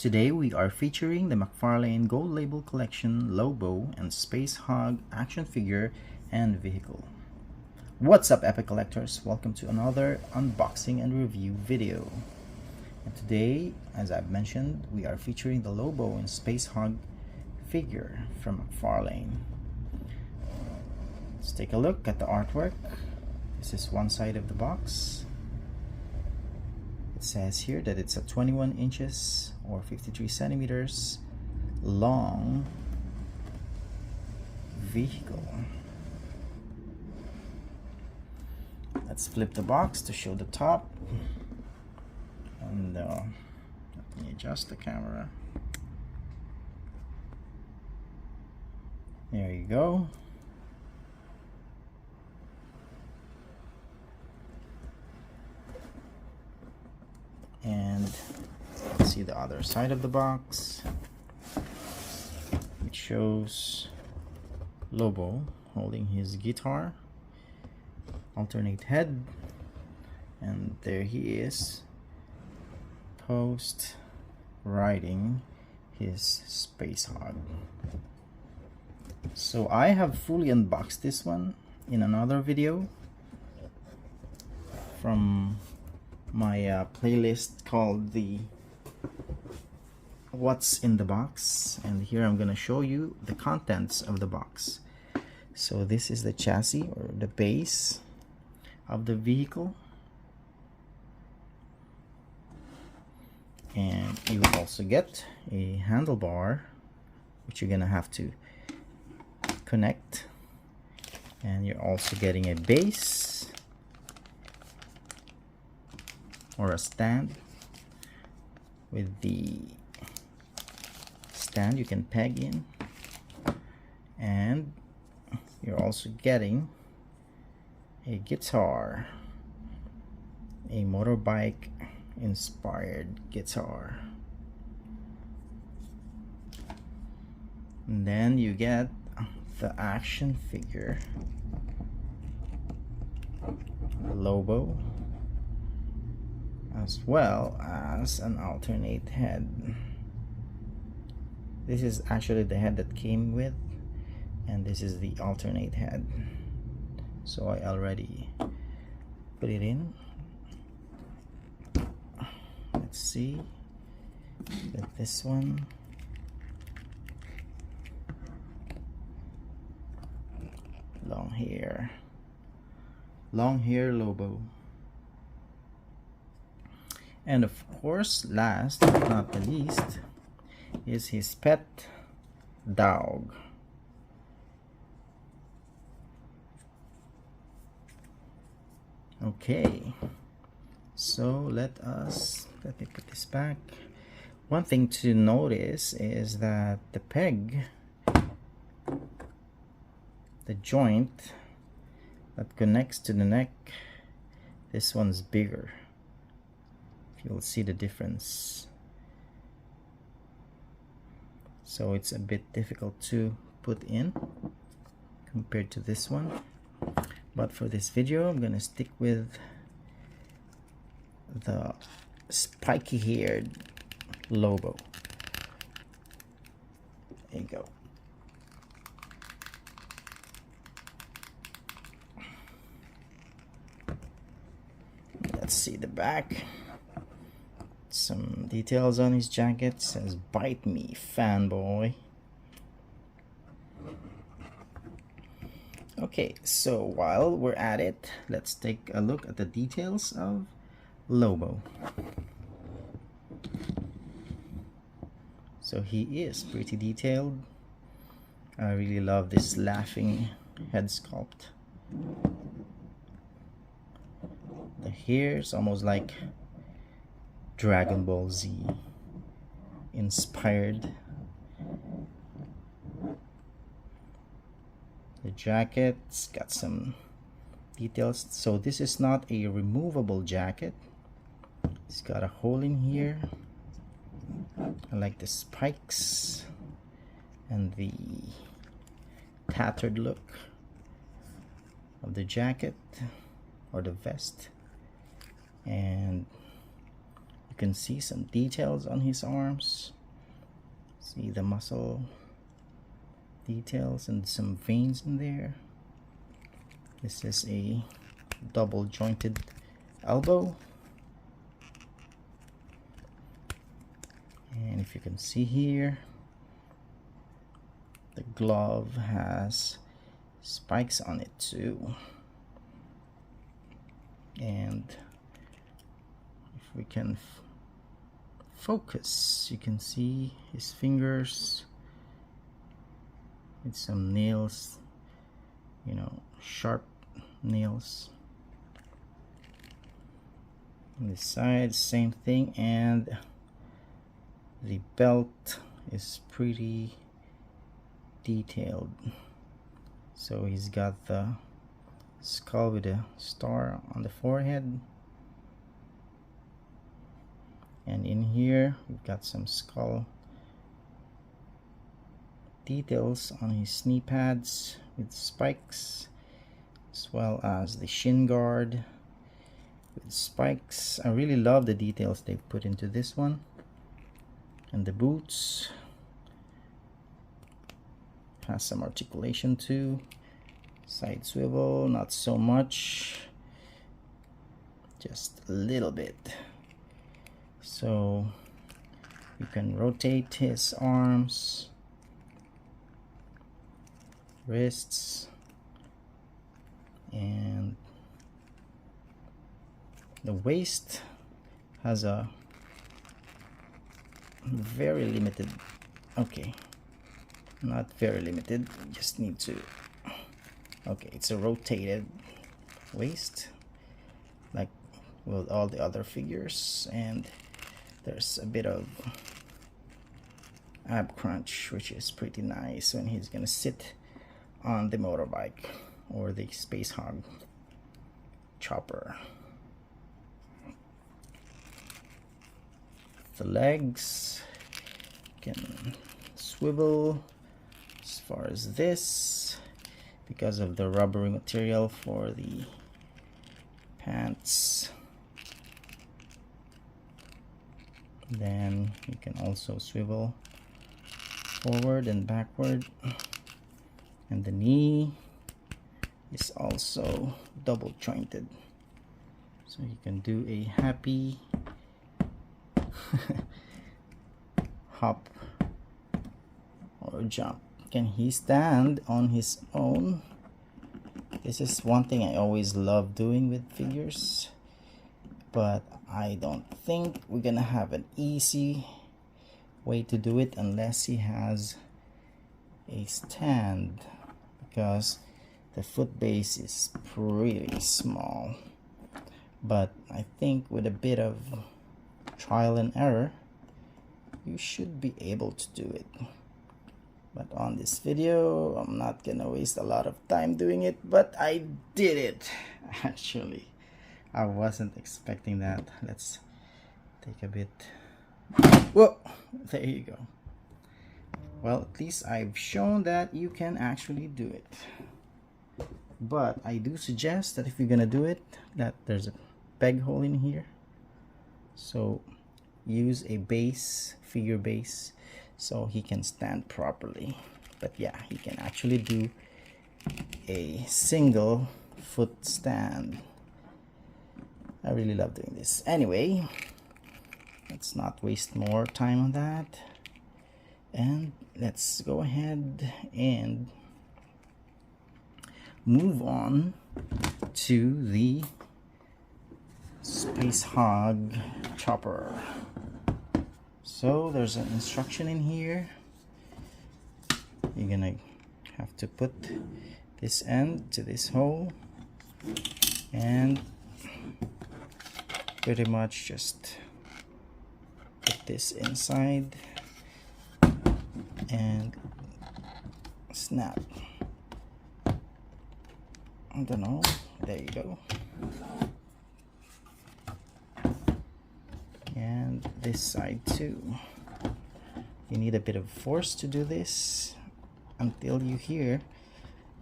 Today we are featuring the Mcfarlane Gold Label Collection Lobo and Spacehog action figure and vehicle. What's up, epic collectors? Welcome to another unboxing and review video. And today, as I've mentioned, we are featuring the Lobo and Spacehog figure from Mcfarlane. Let's take a look at the artwork. This is one side of the box. It says here that it's a 21 inches or 53 centimeters long vehicle. Let's flip the box to show the top. And let me adjust the camera. There you go. And let's see the other side of the box. It shows Lobo holding his guitar, alternate head, and there he is post riding his Spacehog. So I have fully unboxed this one in another video from my playlist called the What's in the Box, and here I'm gonna show you the contents of the box. So this is the chassis or the base of the vehicle, and you will also get a handlebar which you're gonna have to connect, and you're also getting a base or a stand. With the stand you can peg in, and you're also getting a guitar, a motorbike inspired guitar, and then you get the action figure, the Lobo, as well as an alternate head. This is actually the head that came with, and this is the alternate head, so I already put it in. Let's see, got this one, long hair Lobo. And of course, last but not the least, is his pet dog. Okay, so let me put this back. One thing to notice is that the peg, the joint that connects to the neck, this one's bigger. You'll see the difference, so it's a bit difficult to put in compared to this one. But for this video I'm gonna stick with the spiky haired Lobo. There you go. Let's see the back. Some details on his jacket. It says "Bite me, fanboy." Okay, so while we're at it, let's take a look at the details of Lobo. So he is pretty detailed. I really love this laughing head sculpt. The hair is almost like Dragon Ball Z inspired. The jacket's got some details. So this is not a removable jacket. It's got a hole in here. I like the spikes and the tattered look of the jacket or the vest. And can see some details on his arms. See the muscle details and some veins in there. This is a double jointed elbow, and if you can see here, the glove has spikes on it too. And if we can focus, you can see his fingers with some nails, you know, sharp nails. On this side, same thing, and the belt is pretty detailed. So he's got the skull with a star on the forehead, and in here we've got some skull details on his knee pads with spikes, as well as the shin guard with spikes. I really love the details they've put into this one. And the boots has some articulation too. Side swivel, not so much, just a little bit. So you can rotate his arms, wrists, and the waist has a very limited, okay, not very limited, just need to, okay, it's a rotated waist like with all the other figures, and there's a bit of ab crunch, which is pretty nice when he's gonna sit on the motorbike or the Spacehog chopper. The legs can swivel as far as this because of the rubbery material for the pants. Then you can also swivel forward and backward, and the knee is also double jointed, so you can do a happy hop or jump. Can he stand on his own? This is one thing I always love doing with figures, but I don't think we're gonna have an easy way to do it unless he has a stand, because the foot base is pretty small. But I think with a bit of trial and error, you should be able to do it. But on this video, I'm not gonna waste a lot of time doing it, but I did it. Actually, I wasn't expecting that. Let's take a bit. Whoa, there you go. Well, at least I've shown that you can actually do it. But I do suggest that if you're gonna do it, that there's a peg hole in here, so use a base, figure base, so he can stand properly. But yeah, he can actually do a single foot stand. I really love doing this. Anyway, let's not waste more time on that, and let's go ahead and move on to the Spacehog chopper. So there's an instruction in here. You're gonna have to put this end to this hole and pretty much just put this inside and snap. I don't know, there you go. And this side too. You need a bit of force to do this until you hear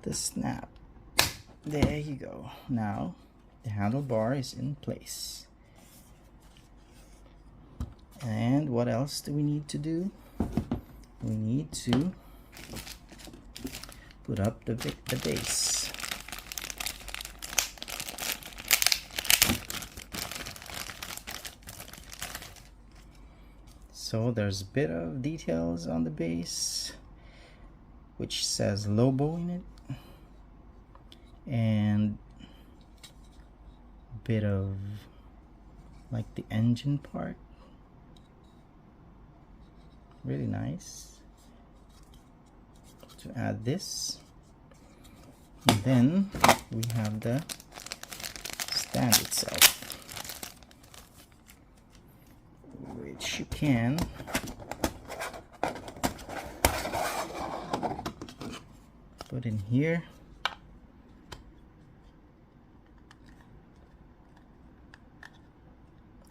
the snap. There you go. Now the handlebar is in place. And what else do we need to do? We need to put up the base. So there's a bit of details on the base which says Lobo in it, and a bit of like the engine part. Really nice to add this. And then we have the stand itself, which you can put in here.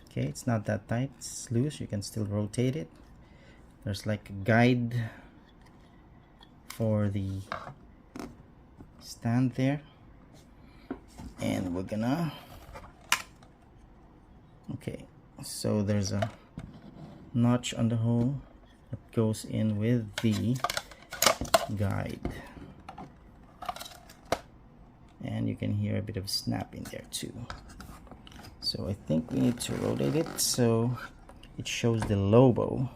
Okay, it's not that tight, it's loose, you can still rotate it. There's like a guide for the stand there, and we're gonna, okay, so there's a notch on the hole that goes in with the guide, and you can hear a bit of snap in there too. So I think we need to rotate it so it shows the Lobo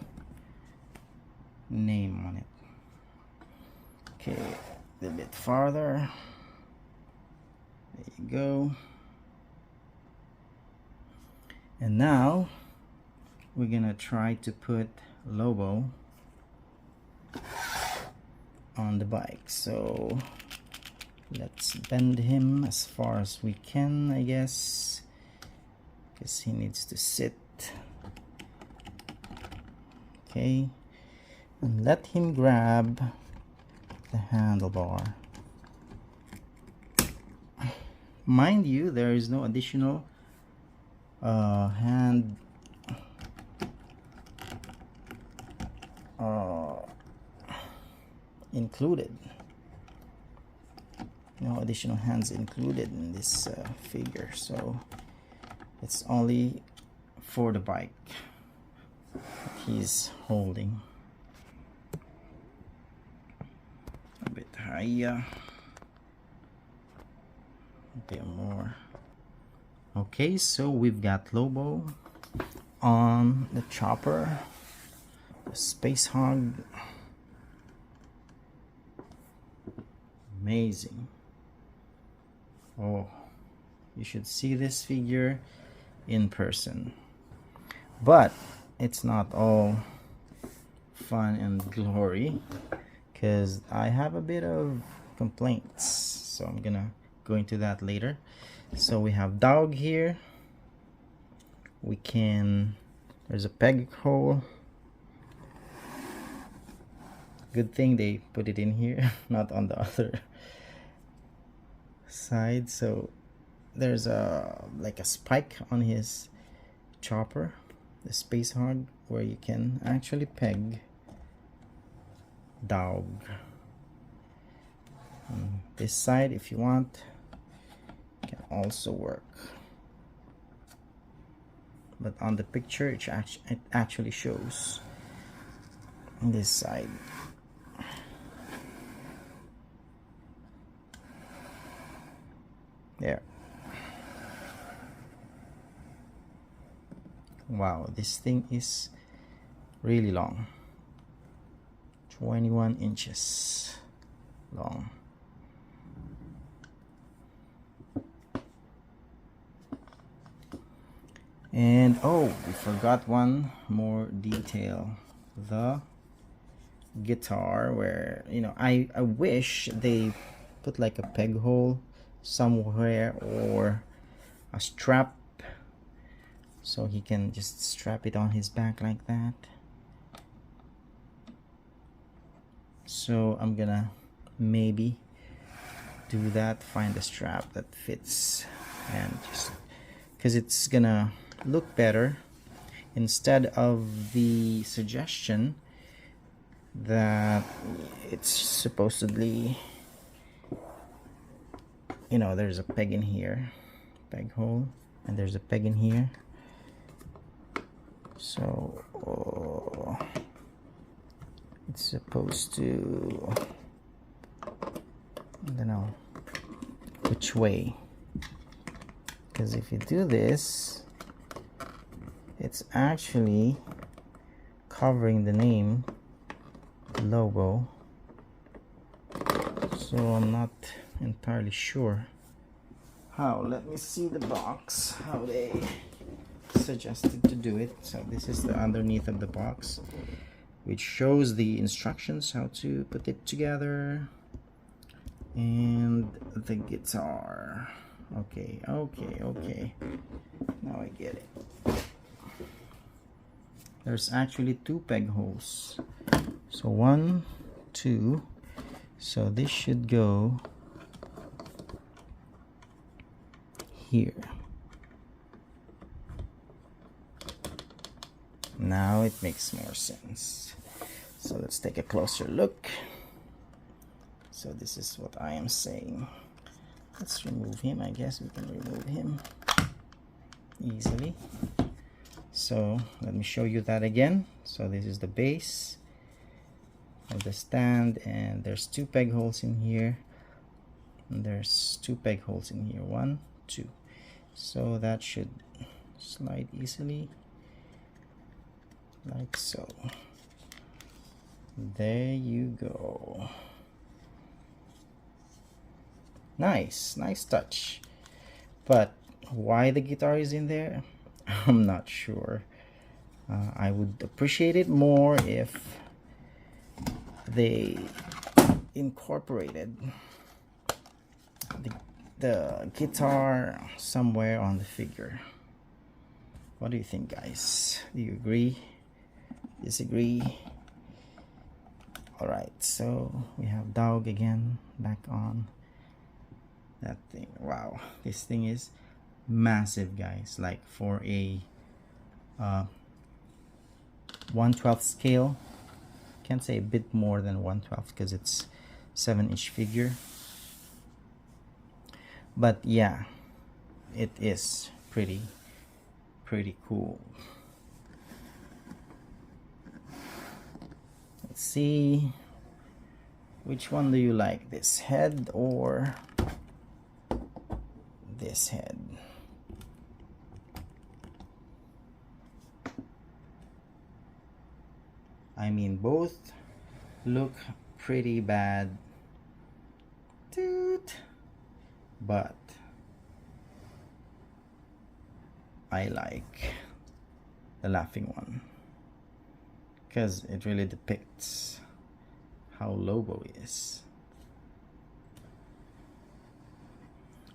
name on it. Okay, a little bit farther. There you go. And now we're gonna try to put Lobo on the bike. So let's bend him as far as we can, I guess, because he needs to sit. Okay, and let him grab the handlebar. Mind you, there is no additional hand included. No additional hands included in this figure, so it's only for the bike that he's holding. A bit higher, a bit more. Okay, so we've got Lobo on the chopper, the Spacehog. Amazing. Oh, you should see this figure in person. But it's not all fun and glory, because I have a bit of complaints, so I'm gonna go into that later. So we have dog here. We can, there's a peg hole. Good thing they put it in here, not on the other side. So there's a like a spike on his chopper, the Spacehog, where you can actually peg dog. And this side, if you want, can also work, but on the picture it actually shows on this side. There. Wow, this thing is really long, 21 inches long. And oh, we forgot one more detail, the guitar, where, you know, I wish they put like a peg hole somewhere or a strap, so he can just strap it on his back like that. So I'm gonna maybe do that, find a strap that fits, and just because it's gonna look better instead of the suggestion that it's supposedly, you know, there's a peg in here, peg hole, and there's a peg in here. So it's supposed to, I don't know which way, because if you do this, it's actually covering the name Lobo. So I'm not entirely sure how. Let me see the box, how they suggested to do it. So this is the underneath of the box, which shows the instructions how to put it together, and the guitar. Okay, now I get it. There's actually 2 peg holes, so 1, 2, so this should go here. Now it makes more sense. So let's take a closer look. So this is what I am saying. Let's remove him. I guess we can remove him easily. So let me show you that again. So this is the base of the stand, and there's 2 peg holes in here, and there's 2 peg holes in here, 1, 2. So that should slide easily like so. There you go. Nice touch. But why the guitar is in there, I'm not sure. I would appreciate it more if they incorporated the guitar somewhere on the figure. What do you think, guys? Do you agree? Disagree? Alright, so we have Dog again back on that thing. Wow, this thing is massive, guys. Like for a 1/12 scale, can't say a bit more than 1/12 because it's 7-inch figure. But yeah, it is pretty cool. Let's see, which one do you like, this head or this head? I mean, both look pretty bad, but I like the laughing one because it really depicts how Lobo is.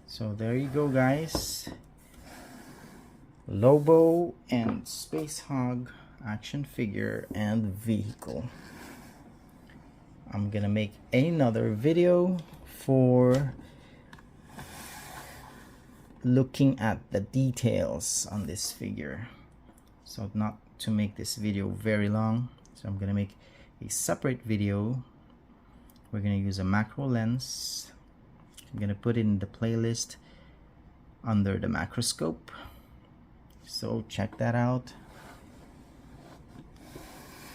So there you go, guys. Lobo and Spacehog action figure and vehicle. I'm gonna make another video for looking at the details on this figure, so not to make this video very long, so I'm gonna make a separate video. We're gonna use a macro lens. I'm gonna put it in the playlist under the macroscope, so check that out.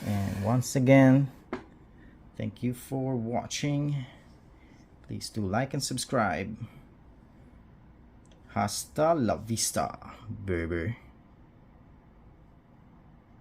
And once again, thank you for watching. Please do like and subscribe. Hasta la vista, baby.